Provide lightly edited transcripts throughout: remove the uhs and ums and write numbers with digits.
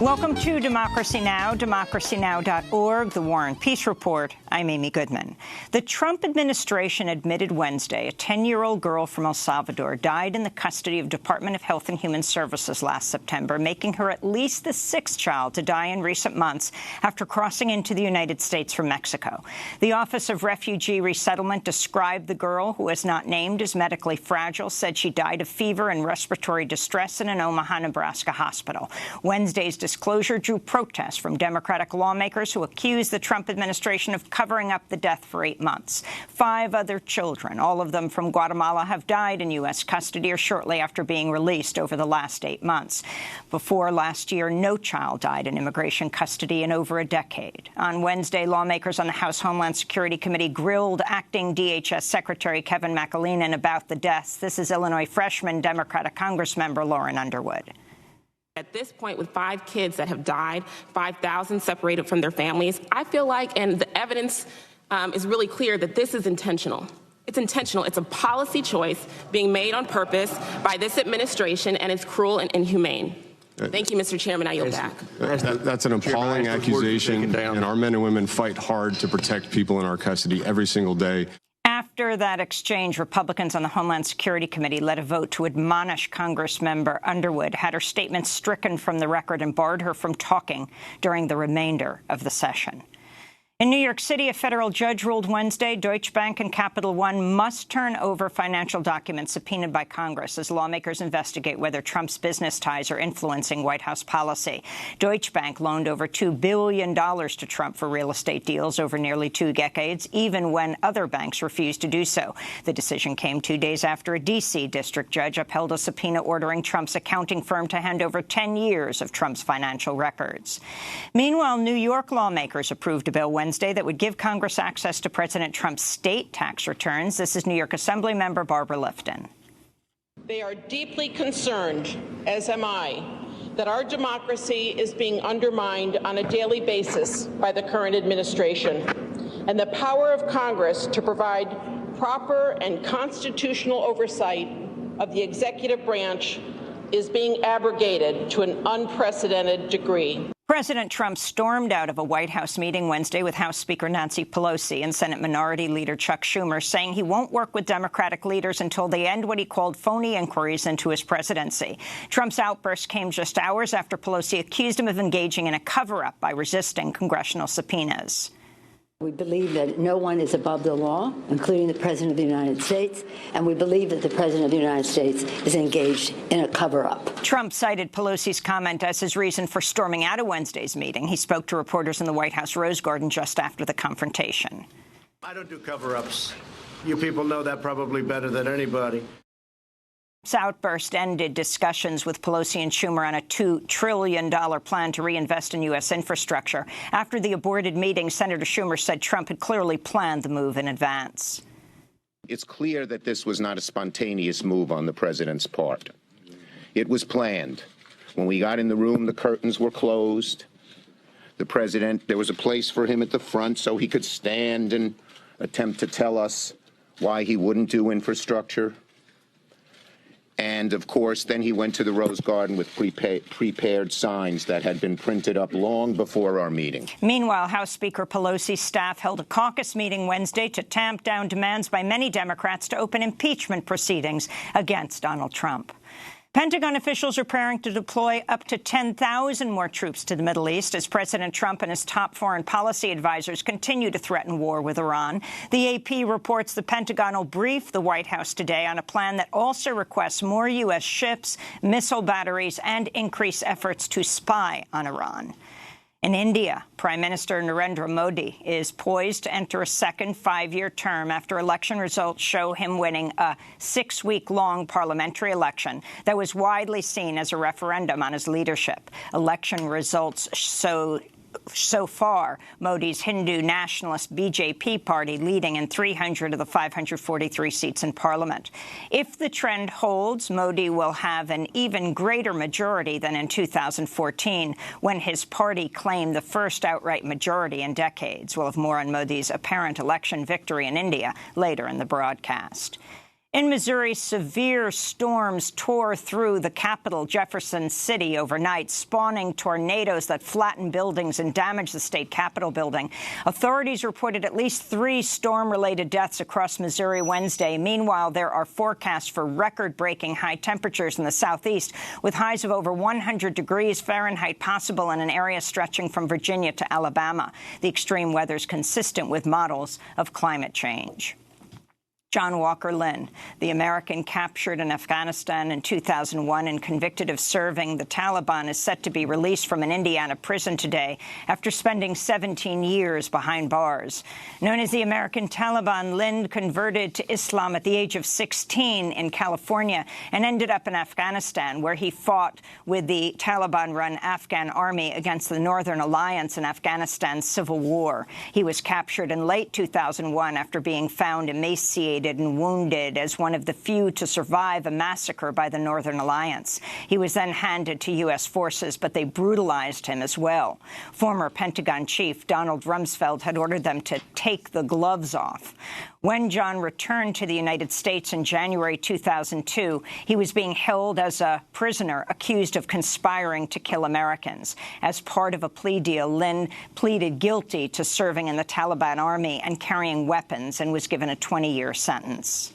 Welcome to Democracy Now!, democracynow.org, The War and Peace Report. I'm Amy Goodman. The Trump administration admitted Wednesday a 10-year-old girl from El Salvador died in the custody of Department of Health and Human Services last September, making her at least the sixth child to die in recent months after crossing into the United States from Mexico. The Office of Refugee Resettlement described the girl, who is not named, as medically fragile, said she died of fever and respiratory distress in an Omaha, Nebraska hospital. Wednesday's disclosure drew protests from Democratic lawmakers who accused the Trump administration of covering up the death for 8 months. 5 other children, all of them from Guatemala, have died in U.S. custody or shortly after being released over the last 8 months. Before last year, no child died in immigration custody in over a decade. On Wednesday, lawmakers on the House Homeland Security Committee grilled acting DHS Secretary Kevin McAleenan about the deaths. This is Illinois freshman Democratic Congressmember Lauren Underwood. At this point, with 5 kids that have died, 5,000 separated from their families, I feel like, and the evidence is really clear, that this is intentional. It's intentional. It's a policy choice being made on purpose by this administration, and it's cruel and inhumane. Thank you, Mr. Chairman. I yield back. That's an appalling accusation, and our men and women fight hard to protect people in our custody every single day. After that exchange, Republicans on the Homeland Security Committee led a vote to admonish Congressmember Underwood, had her statement stricken from the record, and barred her from talking during the remainder of the session. In New York City, a federal judge ruled Wednesday Deutsche Bank and Capital One must turn over financial documents subpoenaed by Congress as lawmakers investigate whether Trump's business ties are influencing White House policy. Deutsche Bank loaned over $2 billion to Trump for real estate deals over nearly 2 decades, even when other banks refused to do so. The decision came 2 days after a D.C. district judge upheld a subpoena ordering Trump's accounting firm to hand over 10 years of Trump's financial records. Meanwhile, New York lawmakers approved a bill Wednesday that would give Congress access to President Trump's state tax returns. This is New York Assembly member Barbara Lifton. They are deeply concerned, as am I, that our democracy is being undermined on a daily basis by the current administration, and the power of Congress to provide proper and constitutional oversight of the executive branch is being abrogated to an unprecedented degree. President Trump stormed out of a White House meeting Wednesday with House Speaker Nancy Pelosi and Senate Minority Leader Chuck Schumer, saying he won't work with Democratic leaders until they end what he called phony inquiries into his presidency. Trump's outburst came just hours after Pelosi accused him of engaging in a cover-up by resisting congressional subpoenas. We believe that no one is above the law, including the President of the United States, and we believe that the President of the United States is engaged in a cover-up. Trump cited Pelosi's comment as his reason for storming out of Wednesday's meeting. He spoke to reporters in the White House Rose Garden just after the confrontation. I don't do cover-ups. You people know that probably better than anybody. This outburst ended discussions with Pelosi and Schumer on a $2 trillion plan to reinvest in U.S. infrastructure. After the aborted meeting, Senator Schumer said Trump had clearly planned the move in advance. It's clear that this was not a spontaneous move on the president's part. It was planned. When we got in the room, the curtains were closed. The president, there was a place for him at the front so he could stand and attempt to tell us why he wouldn't do infrastructure. And, of course, then he went to the Rose Garden with prepared signs that had been printed up long before our meeting. Meanwhile, House Speaker Pelosi's staff held a caucus meeting Wednesday to tamp down demands by many Democrats to open impeachment proceedings against Donald Trump. Pentagon officials are preparing to deploy up to 10,000 more troops to the Middle East as President Trump and his top foreign policy advisors continue to threaten war with Iran. The AP reports the Pentagon will brief the White House today on a plan that also requests more U.S. ships, missile batteries, and increased efforts to spy on Iran. In India, Prime Minister Narendra Modi is poised to enter a second 5-year term after election results show him winning a 6-week-long parliamentary election that was widely seen as a referendum on his leadership. Election results so far, Modi's Hindu nationalist BJP party leading in 300 of the 543 seats in Parliament. If the trend holds, Modi will have an even greater majority than in 2014, when his party claimed the first outright majority in decades. We'll have more on Modi's apparent election victory in India later in the broadcast. In Missouri, severe storms tore through the capital, Jefferson City, overnight, spawning tornadoes that flattened buildings and damaged the state capitol building. Authorities reported at least 3 storm-related deaths across Missouri Wednesday. Meanwhile, there are forecasts for record-breaking high temperatures in the southeast, with highs of over 100 degrees Fahrenheit possible in an area stretching from Virginia to Alabama. The extreme weather is consistent with models of climate change. John Walker Lindh, the American captured in Afghanistan in 2001 and convicted of serving the Taliban, is set to be released from an Indiana prison today after spending 17 years behind bars. Known as the American Taliban, Lindh converted to Islam at the age of 16 in California and ended up in Afghanistan, where he fought with the Taliban-run Afghan army against the Northern Alliance in Afghanistan's civil war. He was captured in late 2001 after being found emaciated and wounded as one of the few to survive a massacre by the Northern Alliance. He was then handed to U.S. forces, but they brutalized him as well. Former Pentagon chief Donald Rumsfeld had ordered them to take the gloves off. When John returned to the United States in January 2002, he was being held as a prisoner accused of conspiring to kill Americans. As part of a plea deal, Lindh pleaded guilty to serving in the Taliban army and carrying weapons and was given a 20-year sentence.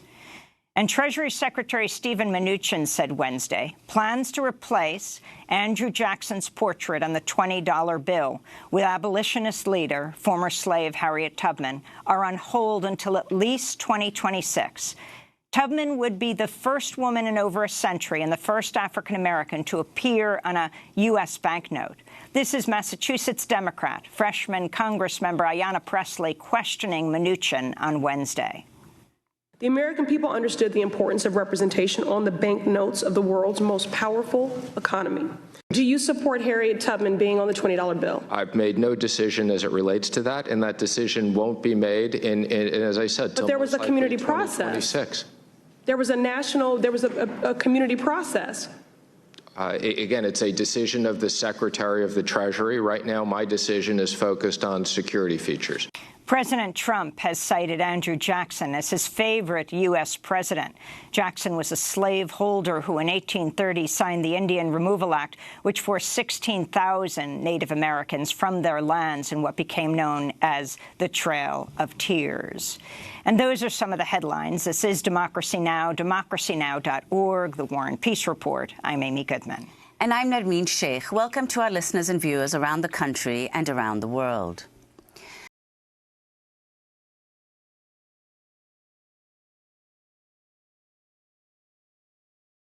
And Treasury Secretary Steven Mnuchin said Wednesday plans to replace Andrew Jackson's portrait on the $20 bill with abolitionist leader, former slave Harriet Tubman, are on hold until at least 2026. Tubman would be the first woman in over a century and the first African-American to appear on a U.S. banknote. This is Massachusetts Democrat, freshman Congressmember Ayanna Pressley questioning Mnuchin on Wednesday. The American people understood the importance of representation on the banknotes of the world's most powerful economy. Do you support Harriet Tubman being on the $20 bill? I've made no decision as it relates to that, and that decision won't be made as I said, but there was a community process. There was a community process. Again, it's a decision of the Secretary of the Treasury. Right now, my decision is focused on security features. President Trump has cited Andrew Jackson as his favorite U.S. president. Jackson was a slaveholder who in 1830 signed the Indian Removal Act, which forced 16,000 Native Americans from their lands in what became known as the Trail of Tears. And those are some of the headlines. This is Democracy Now!, democracynow.org, The War and Peace Report. I'm Amy Goodman. And I'm Nermeen Sheikh. Welcome to our listeners and viewers around the country and around the world.